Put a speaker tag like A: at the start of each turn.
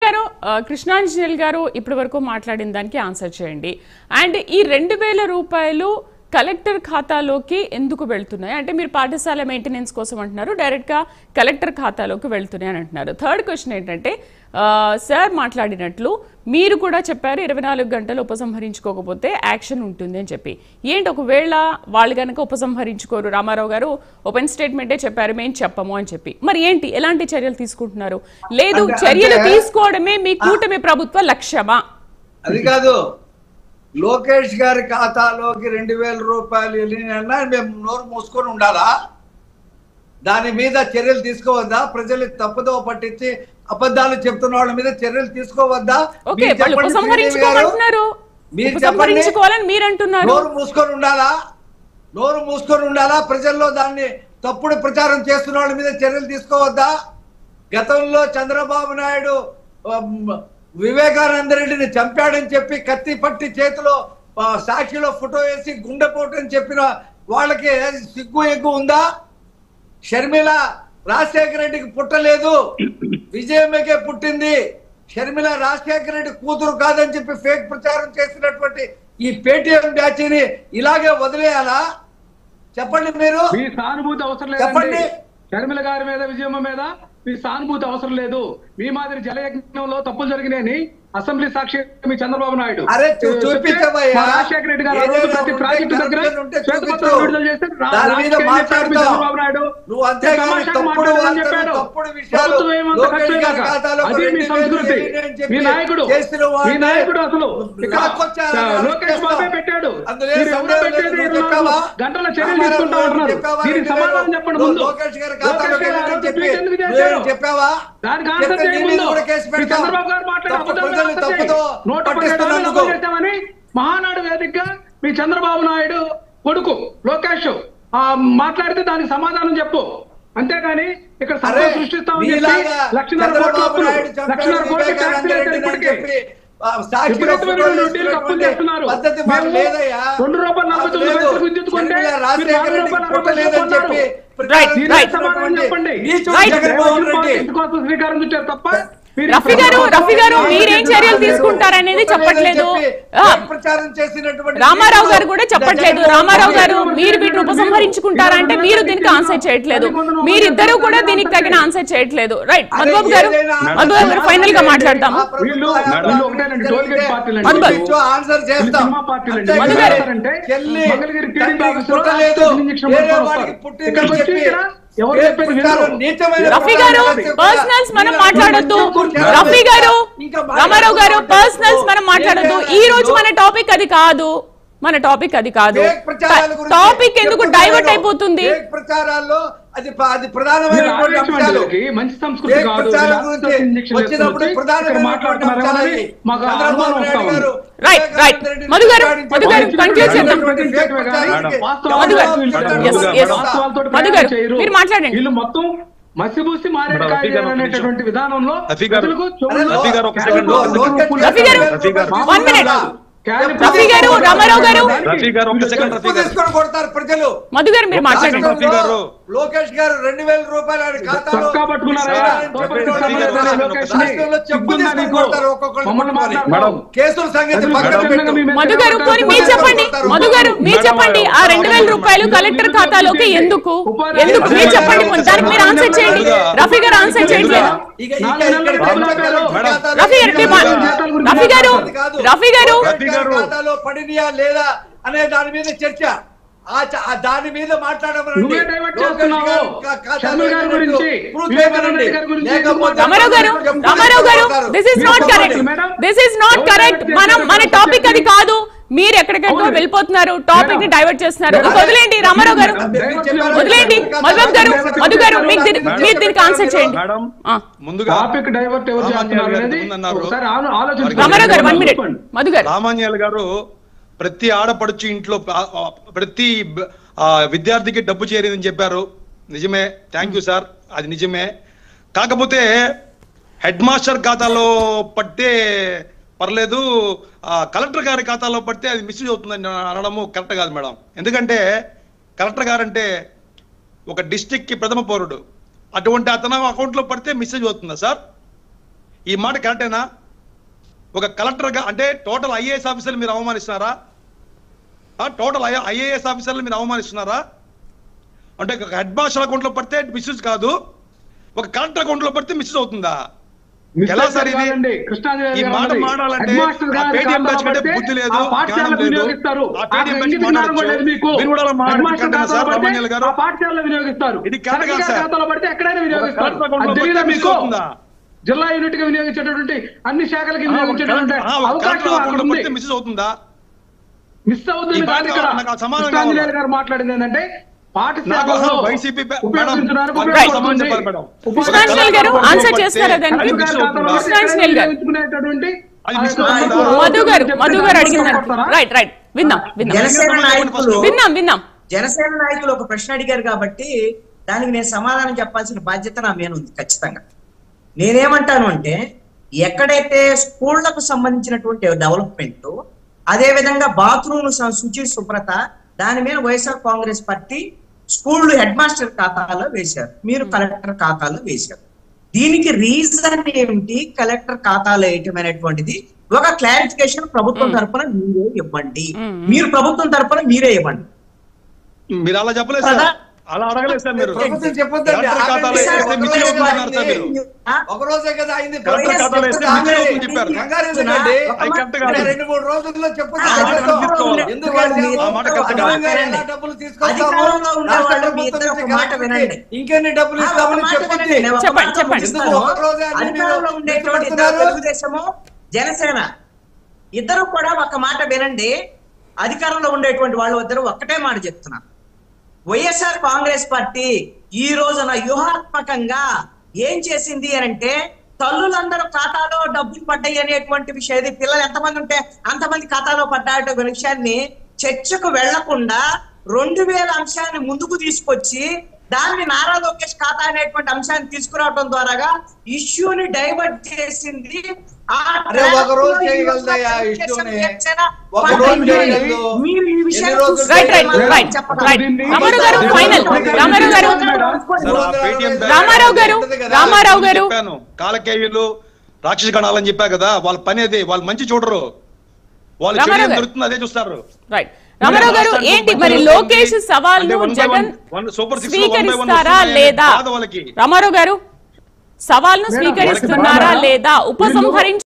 A: గారు, కృష్ణాంజనేయులు గారు ఇప్పటి వరకు మాట్లాడిన దానికి ఆన్సర్ చేయండి. అండ్ ఈ 2000 రూపాయలు కలెక్టర్ ఖాతాలోకి ఎందుకు వెళ్తున్నాయి అంటే మీరు పాఠశాల మెయింటెనెన్స్ కోసం అంటున్నారు, డైరెక్ట్గా కలెక్టర్ ఖాతాలోకి వెళ్తున్నాయి అని అంటున్నారు. థర్డ్ క్వశ్చన్ ఏంటంటే సార్ మాట్లాడినట్లు మీరు కూడా చెప్పారు 24 గంటలు ఉపసంహరించుకోకపోతే యాక్షన్ ఉంటుంది అని చెప్పి. ఏంటి ఒకవేళ వాళ్ళు కనుక ఉపసంహరించుకోరు, రామారావు గారు ఓపెన్ స్టేట్మెంటే చెప్పారు మేము చెప్పము అని చెప్పి, మరి ఏంటి ఎలాంటి చర్యలు తీసుకుంటున్నారు? లేదు చర్యలు తీసుకోవడమే మీ కూటమి ప్రభుత్వ లక్ష్యమా?
B: అది కాదు, లోకేష్ గారి ఖాతాలోకి 2000 రూపాయలు వెళ్ళినా మేము నోరు మూసుకొని ఉండాలా? దాని మీద చర్యలు తీసుకోవద్దా? ప్రజలు తప్పుదో పట్టించి అబద్ధాలు చెప్తున్న వాళ్ళ మీద చర్యలు తీసుకోవద్దా? నోరు మూసుకొని ఉండాలా? నోరు మూసుకొని ఉండాలా? ప్రజల్లో దాన్ని తప్పుడు ప్రచారం చేస్తున్న వాళ్ళ మీద చర్యలు తీసుకోవద్దా? గతంలో చంద్రబాబు నాయుడు వివేకానంద రెడ్డిని చంపాడని చెప్పి కత్తి పట్టి చేతిలో సాక్షిలో ఫోటో వేసి గుండెపోటు అని చెప్పిన వాళ్ళకి సిగ్గు ఎగ్గు ఉందా? షర్మిల రాజశేఖర రెడ్డికి పుట్టలేదు, విజయమ్మకే పుట్టింది. షర్మిల రాజశేఖర రెడ్డి కూతురు కాదని చెప్పి ఫేక్ ప్రచారం చేసినటువంటి ఈ పేటీఎం బ్యాచ్ని ఇలాగే వదిలేయాలా? చెప్పండి. మీరు
C: మీ సానుభూతి అవసరం లేదు. చెప్పండి. షర్మిల గారి మీద విజయమ్మ మీద మీ సానుభూతి అవసరం లేదు. మీ మాదిరి జలయజ్ఞంలో తప్పులు జరిగినాయని అసెంబ్లీ సాక్షి మీ చంద్రబాబు నాయుడు రాజశేఖర రెడ్డి గారు ప్రతి ప్రాజెక్టు దగ్గర శ్వేతపత్రం విడుదల చేస్తే చంద్రబాబు నాయుడు అది మీ సంస్కృతి. మీ నాయకుడు అసలు లోకేష్ బాబే పెట్టాడు. మీరు ఎవరో పెట్టేది గంటల చర్యలు తీసుకుంటా ఉంటున్నారు. దీనికి సమాధానం చెప్పండి ముందు.
B: చెప్పావా?
C: దానికి ఆన్సర్ చేయండి. చంద్రబాబు గారు మాట్లాడే మహానాడు వేదికగా మీ చంద్రబాబు నాయుడు కొడుకు లోకేష్ మాట్లాడితే దానికి సమాధానం చెప్పు. అంతేగాని ఇక్కడ సృష్టిస్తామని చెప్పి 1,00,000 కోట్ల అప్పులు చేస్తున్నారు. ₹2.49 విద్యుత్ కొంటే చెప్పండి. శ్రీకారం చుట్టారు తప్ప
A: రఫీ గారు మీరేం చర్యలు తీసుకుంటారనేది చెప్పట్లేదు. రామారావు గారు కూడా చెప్పట్లేదు. రామారావు గారు మీరు వీటిని ఉపసంహరించుకుంటారంటే మీరు దీనికి ఆన్సర్ చేయట్లేదు. మీరిద్దరూ కూడా దీనికి తగిన ఆన్సర్ చేయట్లేదు. రైట్, మధుబాబు గారు ఫైనల్ గా మాట్లాడతాము. రఫీ గారు పర్సనల్స్ మనం మాట్లాడొద్దు. రఫీ గారు, రామారావు గారు పర్సనల్స్ మనం మాట్లాడొద్దు. ఈ రోజు మన టాపిక్ అది కాదు. టాపిక్ ఎందుకు డైవర్ట్ అయిపోతుంది?
B: ప్రచారాల్లో అది ప్రధానమైన
C: మంచి సంస్కృతి కాదు.
A: మధు గారు కన్క్లూడ్ చేద్దాం. మధు గారు మీరు మాట్లాడండి.
C: వీళ్ళు మొత్తం మసిబూసి మారేటువంటి విధానంలో
A: రఫీ గారు 1 మినిట్. రఫీ గారు, రామారావు గారు, మధు గారు మీరు మాట్లాడండి.
B: లోకేష్ గారు 2000 రూపాయలు
A: మధు గారు మీరు చెప్పండి. మీరు చెప్పండి ఆ 2000 రూపాయలు కలెక్టర్ ఖాతాలోకి ఎందుకు మీరు చెప్పండి. దానికి మీరు ఆన్సర్ చేయండి. రఫీ గారు ఆన్సర్ చేయట్లేదు. రఫీ గారు
B: పడినయా లేదా అనే దాని మీద చర్చ, దాని మీద
A: మన టాపిక్ అది కాదు. మీరు ఎక్కడికెక్కడో వెళ్ళిపోతున్నారు, టాపిక్ ని డైవర్ట్ చేస్తున్నారు. వదిలేండి రామారావు గారు, వదిలేండి. మధుబాబు గారు, మధు గారు మీరు దీనికి ఆన్సర్ చేయండి. రామారావు గారు 1 మినిట్. మధు గారు,
D: రామాంజనేయులు గారు ప్రతి ఆడపడుచు ఇంట్లో ప్రతి విద్యార్థికి డబ్బు చేరిందని చెప్పారు. నిజమే, థ్యాంక్ యూ సార్, అది నిజమే. కాకపోతే హెడ్ మాస్టర్ ఖాతాలో పడితే పర్లేదు, కలెక్టర్ గారి ఖాతాలో పడితే అది మిస్యూజ్ అవుతుందని అనడము కరెక్ట్ కాదు మేడం. ఎందుకంటే కలెక్టర్ గారంటే ఒక డిస్ట్రిక్ట్కి ప్రథమ పౌరుడు. అటువంటి అతను అకౌంట్లో పడితే మిస్యూజ్ అవుతుందా సార్? ఈ మాట కరెక్టేనా? ఒక కలెక్టర్గా అంటే టోటల్ ఐఏఎస్ ఆఫీసర్లు మీరు అవమానిస్తున్నారా? టోటల్ ఐఏఎస్ ఆఫీసర్లు మీరు అవమానిస్తున్నారా? అంటే ఒక హెడ్ మాస్టర్ అకౌంట్లో పడితే మిస్యూజ్ కాదు, ఒక కలెక్టర్ అకౌంట్లో పడితే మిస్యూజ్ అవుతుందా? ఎలా సార్ ఇది? ఈ మాట మాడాలంటే పేటిఎం బ్యాచ్ కంటే బుద్ధి లేదు, జ్ఞానం లేదు. ఆ పేటిఎం బ్యాచ్ మాట్లాడచ్చు, మీరు కూడా మాట్లాడకండి సార్ రామాంజల్ గారు. ఇది కరెక్ట్ కాదు సార్.
C: జిల్లా యూనిట్ గా వినియోగించేటటువంటి అన్ని శాఖలకి వినియోగించేటటువంటి
D: మిస్ అవుతుందా?
C: మిస్ అవుతుంది గారు మాట్లాడింది ఏంటంటే
E: జనసేన నాయకులు ఒక ప్రశ్న అడిగారు కాబట్టి దానికి నేను సమాధానం చెప్పాల్సిన బాధ్యత నా మీద ఉంది ఖచ్చితంగా. నేనేమంటాను అంటే ఎక్కడైతే స్కూళ్లకు సంబంధించినటువంటి డెవలప్మెంట్, అదే విధంగా బాత్రూమ్ శుచి శుభ్రత, దాని మీద వైఎస్ఆర్ కాంగ్రెస్ పార్టీ స్కూళ్ళు హెడ్ మాస్టర్ ఖాతాలో వేశారు, మీరు కలెక్టర్ ఖాతాలో వేశారు. దీనికి రీజన్ ఏమిటి? కలెక్టర్ ఖాతాలో వేయటమైనటువంటిది ఒక క్లారిఫికేషన్ ప్రభుత్వం తరఫున మీరే ఇవ్వండి, మీరు ప్రభుత్వం తరఫున మీరే ఇవ్వండి.
D: మీరు అలా చెప్పలేదు సార్, అలా అడగలేదు సార్. మీరు
B: ఒక రోజే కదా అయింది,
E: 2-3
B: రోజుల్లో చెప్పండి. ఇంకెన్ని డబ్బులు ఇస్తామని చెప్పండి.
E: తెలుగుదేశము జనసేన ఇద్దరు కూడా ఒక మాట వినండి. అధికారంలో ఉండేటువంటి వాళ్ళు ఇద్దరు ఒక్కటే మాట చెప్తున్నారు. వైఎస్ఆర్ కాంగ్రెస్ పార్టీ ఈ రోజున వ్యూహాత్మకంగా ఏం చేసింది అని అంటే తల్లులందరూ ఖాతాలో డబ్బులు పడ్డాయి అనేటువంటి విషయం, పిల్లలు ఎంతమంది ఉంటే అంతమంది ఖాతాలో పడ్డాయట విషయాన్ని చర్చకు వెళ్లకుండా 2000 అంశాన్ని ముందుకు తీసుకొచ్చి దాన్ని నారా లోకేష్ ఖాతా అనేటువంటి అంశాన్ని తీసుకురావడం ద్వారా ఇష్యూని డైవర్ట్ చేసింది.
D: కాలకేయులు రాక్షస గణాలని చెప్పా కదా, వాళ్ళ పని అదే. వాళ్ళు మంచి చూడరు, వాళ్ళు దొరుకుతుంది అదే చూస్తారు.
A: రామారావు గారు, ఏంటి మరి లోకేష్ సవాల్ను జగన్ స్వీకరిస్తారా లేదా? రామారావు గారు, సవాల్ను స్వీకరిస్తున్నారా లేదా? ఉపసంహరించ